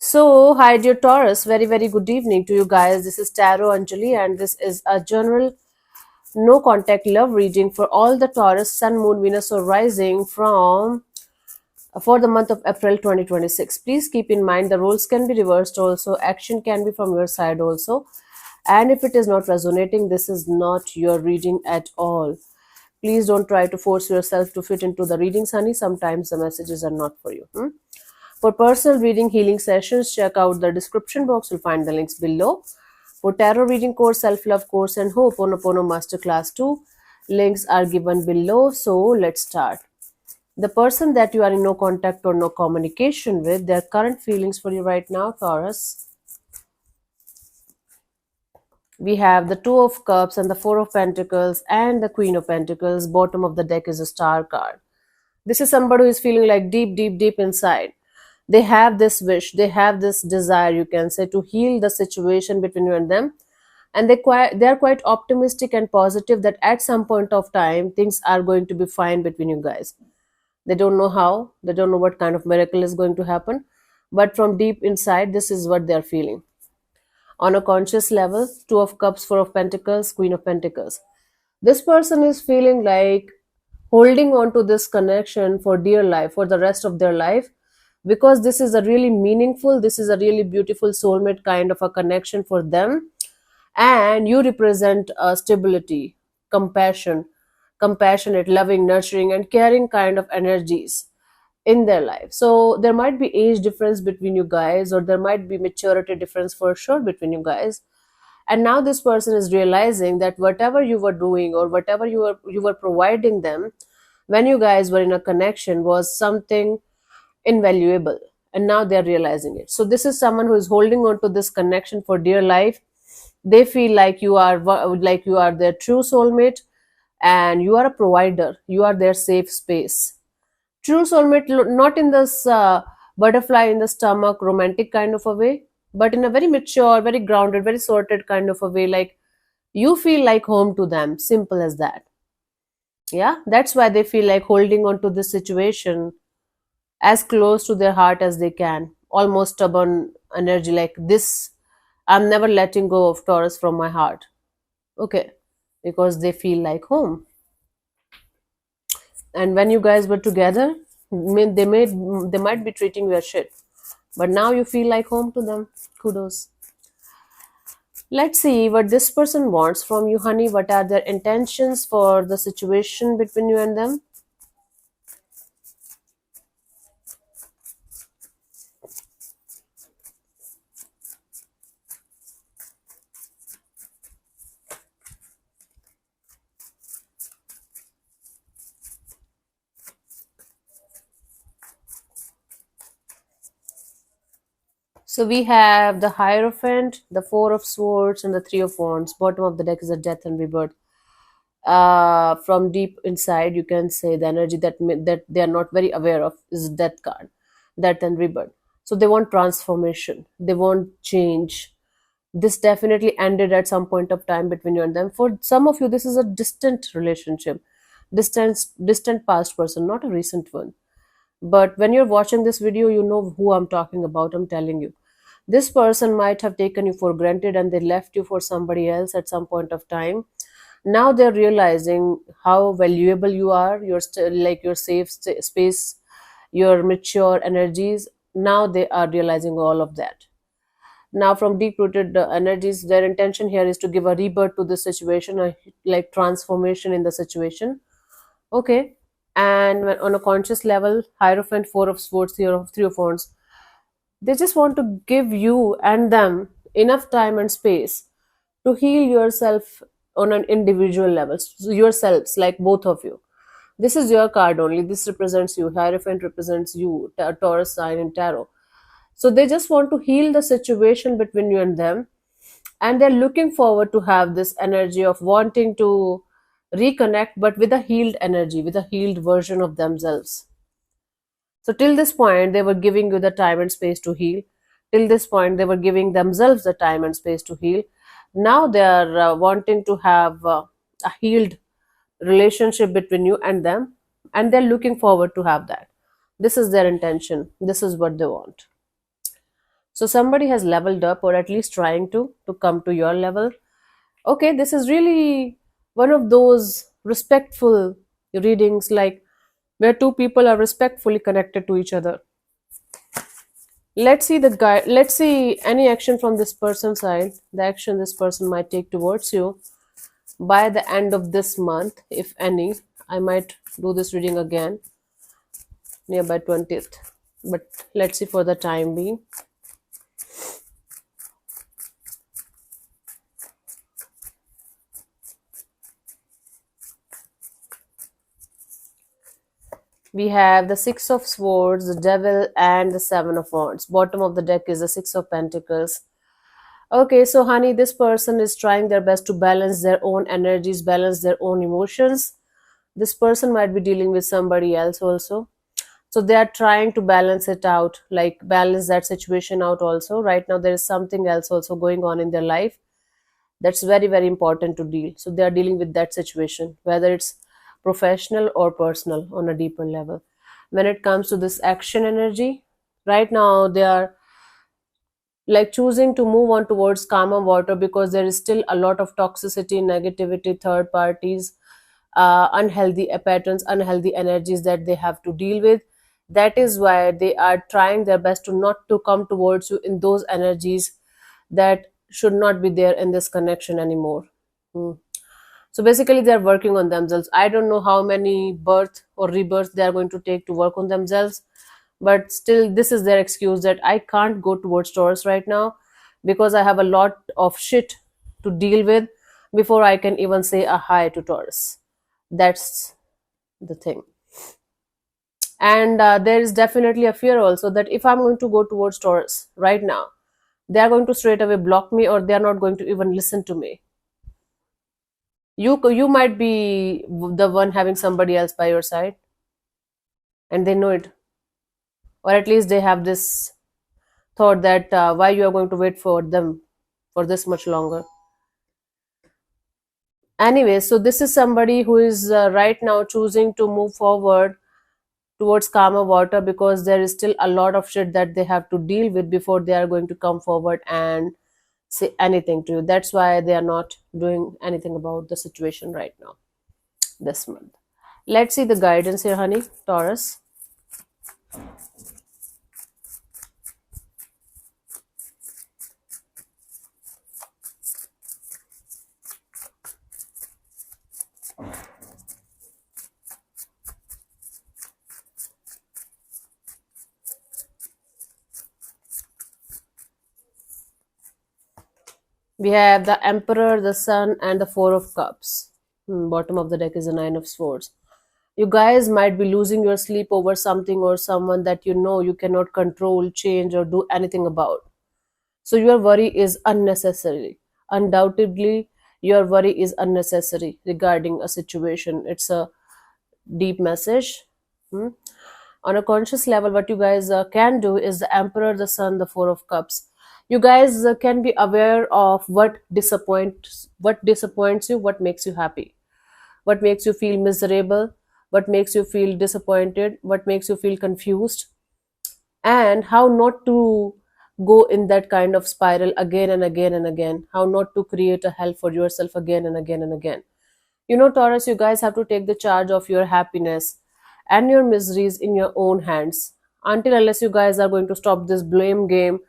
So, hi dear Taurus, very good evening to you guys. This is Tarot Anjali, and this is a general no contact love reading for all the Taurus, Sun, Moon, Venus, or Rising from for the month of April 2026. Please keep in mind the roles can be reversed also, action can be from your side also. And if it is not resonating, this is not your reading at all. Please don't try to force yourself to fit into the readings, honey. Sometimes the messages are not for you. For personal reading healing sessions, check out the description box. You'll find the links below. For tarot reading course, self-love course, and Ho'oponopono masterclass 2, links are given below. So let's start. The person that you are in no contact or no communication with, their current feelings for you right now, Taurus. We have the Two of Cups and the Four of Pentacles and the Queen of Pentacles. Bottom of the deck is a star card. This is somebody who is feeling like deep inside. They have this wish, they have this desire, you can say, to heal the situation between you and them. And they are quite optimistic and positive that at some point of time, things are going to be fine between you guys. They don't know how, they don't know what kind of miracle is going to happen. But from deep inside, this is what they're feeling. On a conscious level, Two of Cups, Four of Pentacles, Queen of Pentacles. This person is feeling like holding on to this connection for dear life, for the rest of their life, because this is a really meaningful, this is a really beautiful soulmate kind of a connection for them. And you represent stability, compassion, compassionate, loving, nurturing, and caring kind of energies in their life. So there might be age difference between you guys, or there might be maturity difference for sure between you guys. And now this person is realizing that whatever you were doing or whatever you were providing them when you guys were in a connection was something invaluable, and now they're realizing it. So this is someone who is holding on to this connection for dear life. They feel like you are their true soulmate, and you are a provider, you are their safe space. True soulmate, not in this butterfly in the stomach romantic kind of a way, but in a very mature, very grounded, very sorted kind of a way, like you feel like home to them, simple as that. Yeah, that's why they feel like holding on to this situation as close to their heart as they can, almost stubborn energy like this. I'm never letting go of Taurus from my heart. Okay, because they feel like home. And when you guys were together, they might be treating you as shit, but now you feel like home to them. Kudos. Let's see what this person wants from you, honey. What are their intentions for the situation between you and them? So we have the Hierophant, the Four of Swords, and the Three of Wands. Bottom of the deck is a Death and Rebirth. From deep inside, you can say the energy that they are not very aware of is Death card, Death and Rebirth. So they want transformation, they want change. This definitely ended at some point of time between you and them. For some of you, this is a distant relationship, distant past person, not a recent one. But when you're watching this video, you know who I'm talking about. I'm telling you, this person might have taken you for granted and they left you for somebody else at some point of time. Now they're realizing how valuable you are, like your safe space, your mature energies. Now they are realizing all of that. Now from deep rooted energies, their intention here is to give a rebirth to the situation, like transformation in the situation. Okay. And on a conscious level, Hierophant, Four of Swords, Three of Wands, they just want to give you and them enough time and space to heal yourself on an individual level, yourselves, like both of you. This is your card only. This represents you. Hierophant represents you, Taurus sign in tarot. So they just want to heal the situation between you and them. And they're looking forward to have this energy of wanting to reconnect, but with a healed energy, with a healed version of themselves. So till this point, they were giving you the time and space to heal. Till this point, they were giving themselves the time and space to heal. Now they are wanting to have a healed relationship between you and them, and they're looking forward to have that. This is their intention. This is what they want. So somebody has leveled up, or at least trying to come to your level. Okay, this is really one of those respectful readings, like where two people are respectfully connected to each other. Let's see the guy. Let's see any action from this person's side. The action this person might take towards you by the end of this month, if any. I might do this reading again nearby 20th, but let's see for the time being. We have the Six of Swords, the Devil, and the Seven of Wands. Bottom of the deck is the Six of Pentacles. Okay, so honey, this person is trying their best to balance their own energies, balance their own emotions. This person might be dealing with somebody else also. So they are trying to balance it out, like balance that situation out also. Right now, there is something else also going on in their life that's very, very important to deal. So they are dealing with that situation, whether it's professional or personal on a deeper level. When it comes to this action energy, right now they are like choosing to move on towards calmer water, because there is still a lot of toxicity, negativity, third parties, unhealthy patterns, unhealthy energies that they have to deal with. That is why they are trying their best to not to come towards you in those energies that should not be there in this connection anymore. Hmm. So basically, they are working on themselves. I don't know how many birth or rebirth they are going to take to work on themselves, but still, this is their excuse that I can't go towards Taurus right now because I have a lot of shit to deal with before I can even say a hi to Taurus. That's the thing. And there is definitely a fear also that if I'm going to go towards Taurus right now, they are going to straight away block me, or they are not going to even listen to me. You might be the one having somebody else by your side, and they know it, or at least they have this thought that why you are going to wait for them for this much longer. Anyway, so this is somebody who is right now choosing to move forward towards calmer water, because there is still a lot of shit that they have to deal with before they are going to come forward and say anything to you. That's why they are not doing anything about the situation right now this month. Let's see the guidance here, honey. Taurus. We have the Emperor, the Sun, and the Four of Cups. Bottom of the deck is the Nine of Swords. You guys might be losing your sleep over something or someone that you know you cannot control, change, or do anything about. So your worry is unnecessary. Undoubtedly, your worry is unnecessary regarding a situation. It's a deep message. Hmm? On a conscious level, what you guys can do is the Emperor, the Sun, the Four of Cups. You guys can be aware of what disappoints you, what makes you happy, what makes you feel miserable, what makes you feel disappointed, what makes you feel confused, and how not to go in that kind of spiral again and again and again, how not to create a hell for yourself again and again and again. You know, Taurus, you guys have to take the charge of your happiness and your miseries in your own hands. Until unless you guys are going to stop this blame game,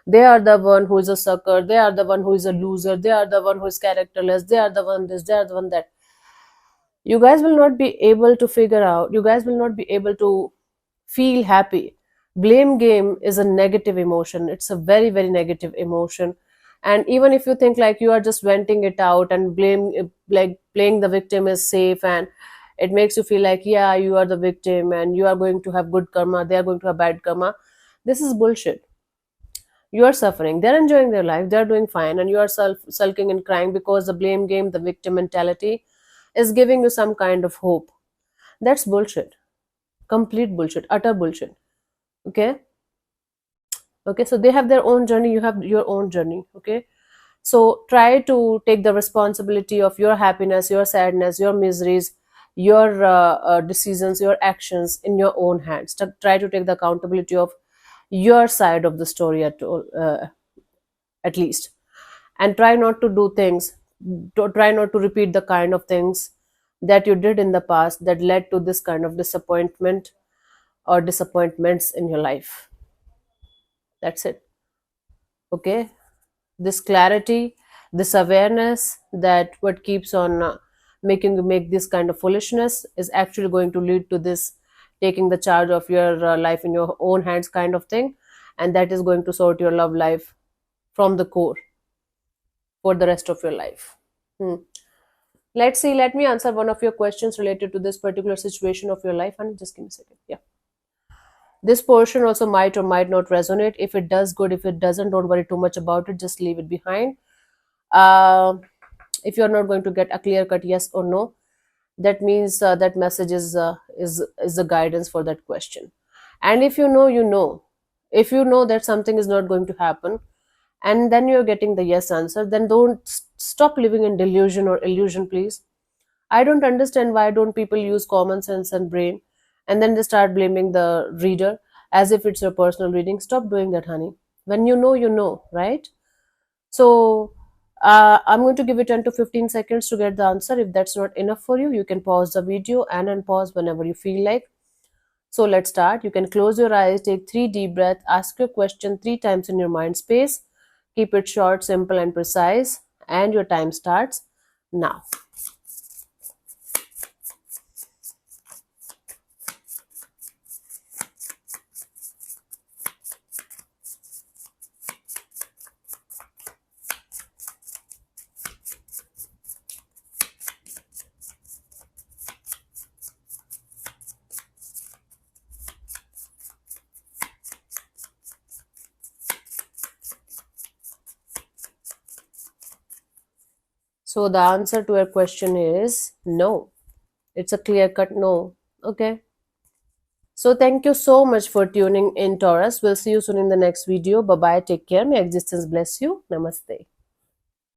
they are the one who is a sucker, they are the one who is a loser, they are the one who is characterless, they are the one this, they are the one that. You guys will not be able to figure out, you guys will not be able to feel happy. Blame game is a negative emotion, it's a very, very negative emotion. And even if you think like you are just venting it out and blame, like playing the victim is safe, and it makes you feel like, yeah, you are the victim and you are going to have good karma, they are going to have bad karma. This is bullshit. You are suffering, they're enjoying their life, they're doing fine, and you are sulking and crying because the blame game, the victim mentality, is giving you some kind of hope. That's bullshit. Complete bullshit, utter bullshit. Okay. Okay, so they have their own journey, you have your own journey. Okay, so try to take the responsibility of your happiness, your sadness, your miseries, your decisions, your actions in your own hands. Try to take the accountability of your side of the story at all, at least. And try not to do things, try not to repeat the kind of things that you did in the past that led to this kind of disappointment or disappointments in your life. That's it. Okay, this clarity, this awareness that what keeps on making you make this kind of foolishness is actually going to lead to this taking the charge of your life in your own hands kind of thing, and that is going to sort your love life from the core for the rest of your life. Hmm. Let's see, let me answer one of your questions related to this particular situation of your life. Honey, just give me a second. Yeah. This portion also might or might not resonate. If it does, good. If it doesn't, don't worry too much about it. Just leave it behind. Uh, if you're not going to get a clear cut yes or no, that means that message is the guidance for that question. And if you know, you know. If you know that something is not going to happen, and then you're getting the yes answer, then don't stop living in delusion or illusion, please. I don't understand why don't people use common sense and brain, and then they start blaming the reader as if it's your personal reading. Stop doing that, honey. When you know, right? So I'm going to give you 10 to 15 seconds to get the answer. If that's not enough for you, you can pause the video and unpause whenever you feel like. So let's start. You can close your eyes, take 3 deep breaths, ask your question 3 times in your mind space. Keep it short, simple, and precise. And your time starts now. So the answer to your question is no. It's a clear cut no. Okay. So thank you so much for tuning in, Taurus. We'll see you soon in the next video. Bye bye. Take care. May existence bless you. Namaste.